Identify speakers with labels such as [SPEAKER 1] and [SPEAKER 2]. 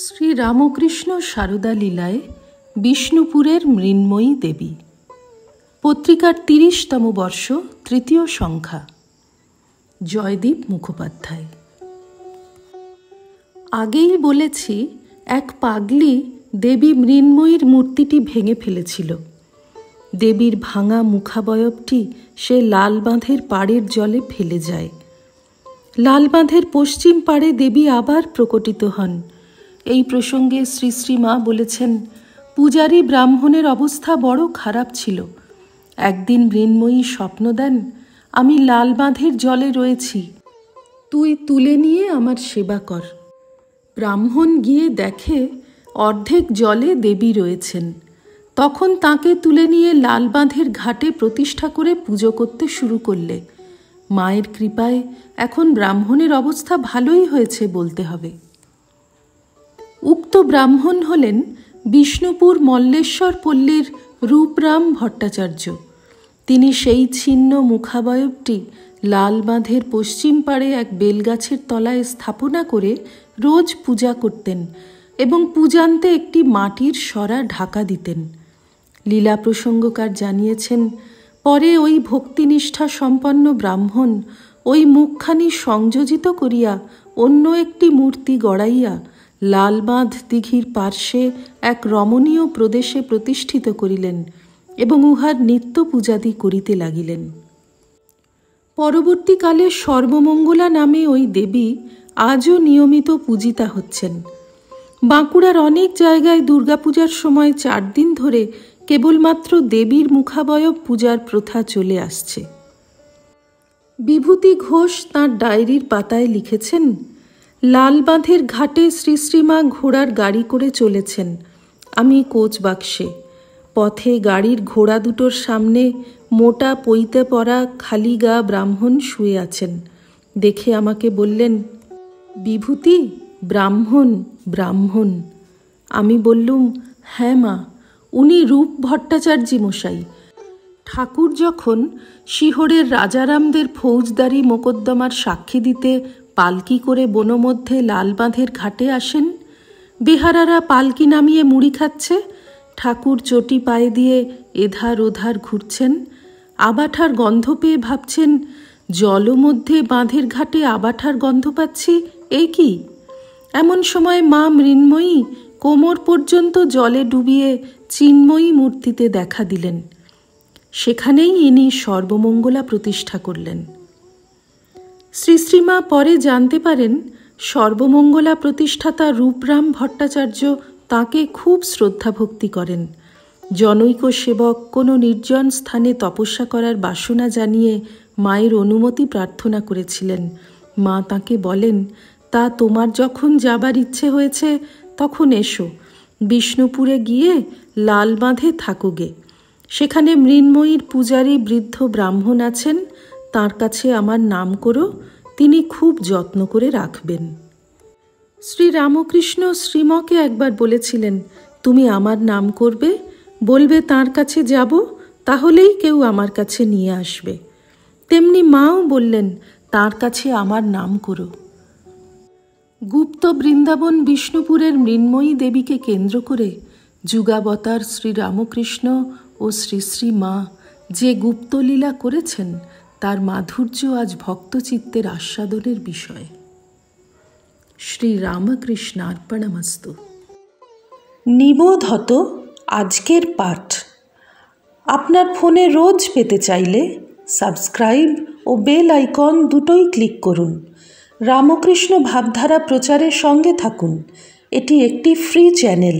[SPEAKER 1] শ্রী রামকৃষ্ণ সারদা লীলায় বিষ্ণুপুরের মৃন্ময়ী দেবী। পত্রিকার ৩০তম বর্ষ, তৃতীয় সংখ্যা। জয়দীপ মুখোপাধ্যায়। আগেই বলেছি, এক পাগলি দেবী মৃন্ময়ীর মূর্তিটি ভেঙে ফেলেছিল। দেবীর ভাঙা মুখাবয়বটি সে লালবাঁধের পাড়ের জলে ফেলে যায়। লালবাঁধের পশ্চিম পাড়ে দেবী আবার প্রকটিত হন। এই প্রসঙ্গে শ্রী শ্রী মা বলেছেন, পূজারী ব্রাহ্মণের অবস্থা বড় খারাপ ছিল। একদিন মৃন্ময়ী স্বপ্ন দেন, আমি লালবাঁধের জলে রয়েছি, তুই তুলে নিয়ে আমার সেবা কর। ব্রাহ্মণ গিয়ে দেখে অর্ধেক জলে দেবী রয়েছেন। তখন তাকে তুলে নিয়ে লালবাঁধের ঘাটে প্রতিষ্ঠা করে পুজো করতে শুরু করলে। মায়ের কৃপায় এখন ব্রাহ্মণের অবস্থা ভালোই হয়েছে বলতে হবে। উক্ত ব্রাহ্মণ হলেন বিষ্ণুপুর মল্লেশ্বর পল্লীর রূপরাম ভট্টাচার্য। তিনি সেই ছিন্ন মুখাবয়বটি লালবাঁধের পশ্চিম পাড়ে এক বেলগাছের তলায় স্থাপনা করে রোজ পূজা করতেন এবং পূজান্তে একটি মাটির সরা ঢাকা দিতেন। লীলা প্রসঙ্গকার জানিয়েছেন, পরে ওই ভক্তিনিষ্ঠা সম্পন্ন ব্রাহ্মণ ওই মুখখানি সংযোজিত করিয়া অন্য একটি মূর্তি গড়াইয়া লালবাঁধ দিঘির পার্শ্বে এক রমণীয় প্রদেশে প্রতিষ্ঠিত করিলেন এবং উহার নিত্য পূজাদি করিতে লাগিলেন। পরবর্তীকালে সর্বমঙ্গলা নামে ওই দেবী আজও নিয়মিত পূজিতা হচ্ছেন। বাঁকুড়ার অনেক জায়গায় দুর্গাপূজার সময় 4 দিন ধরে কেবলমাত্র দেবীর মুখাবয়ব পূজার প্রথা চলে আসছে। বিভূতি ঘোষ তাঁর ডায়েরির পাতায় লিখেছেন, লালবাঁধের ঘাটে শ্রী শ্রীমা ঘোড়ার গাড়ি করে চলেছেন। আমি কোচ বাক্সে। পথে গাড়ির ঘোড়া দুটোর সামনে মোটা পইতে পরা খালি গা ব্রাহ্মণ শুয়ে আছেন। দেখে আমাকে বললেন, বিভূতি, ব্রাহ্মণ ব্রাহ্মণ। আমি বললুম, হ্যাঁ মা, উনি রূপ ভট্টাচার্যী মশাই। ঠাকুর যখন শিহরের রাজারামদের ফৌজদারি মোকদ্দমার সাক্ষী দিতে পালকি করে বনমধ্যে লালবাঁধের ঘাটে আসেন, বেহারারা পালকি নামিয়ে মুড়ি খাচ্ছে, ঠাকুর চটি পায়ে দিয়ে এধার ওধার ঘুরছেন, আবাঠার গন্ধ পেয়ে ভাবছেন, জলমধ্যে বাঁধের ঘাটে আবাঠার গন্ধ পাচ্ছি, এই কি? এমন সময় মা মৃন্ময়ী কোমর পর্যন্ত জলে ডুবিয়ে চিন্ময়ী মূর্তিতে দেখা দিলেন। সেখানেই ইনি সর্বমঙ্গলা প্রতিষ্ঠা করলেন। শ্রী শ্রীমা পরে জানতে পারেন, সর্বমঙ্গলা প্রতিষ্ঠাতা রূপরাম ভট্টাচার্য তাঁকে খুব শ্রদ্ধা ভক্তি করেন। জনৈক সেবক কোনো নির্জন স্থানে তপস্যা করার বাসনা জানিয়ে মায়ের অনুমতি প্রার্থনা করেছিলেন। মা তাঁকে বলেন, তা তোমার যখন যাবার ইচ্ছে হয়েছে তখন এসো, বিষ্ণুপুরে গিয়ে লালবাঁধে থাকোগে। সেখানে মৃন্ময়ীর পূজারী বৃদ্ধ ব্রাহ্মণ আছেন, তাঁর কাছে আমার নাম করো, তিনি খুব যত্ন করে রাখবেন। শ্রী রামকৃষ্ণ শ্রীমকে একবার বলেছিলেন, তুমি আমার নাম করবে, বলবে তাঁর কাছে যাব, তাহলেই কেউ আমার কাছে নিয়ে আসবে। তেমনি মাও বললেন, তাঁর কাছে আমার নাম করো। গুপ্ত বৃন্দাবন বিষ্ণুপুরের মৃন্ময়ী দেবীকে কেন্দ্র করে যুগাবতার শ্রী রামকৃষ্ণ ও শ্রী শ্রী মা যে গুপ্তলীলা করেছেন, তার মাধুর্য আজ ভক্তচিত্তের আস্বাদনের বিষয়। শ্রী রামকৃষ্ণার্পণমস্তু। নিবোধত আজকের পাঠ আপনার ফোনে রোজ পেতে চাইলে সাবস্ক্রাইব ও বেল আইকন দুটোই ক্লিক করুন। রামকৃষ্ণ ভাবধারা প্রচারের সঙ্গে থাকুন। এটি একটি ফ্রি চ্যানেল।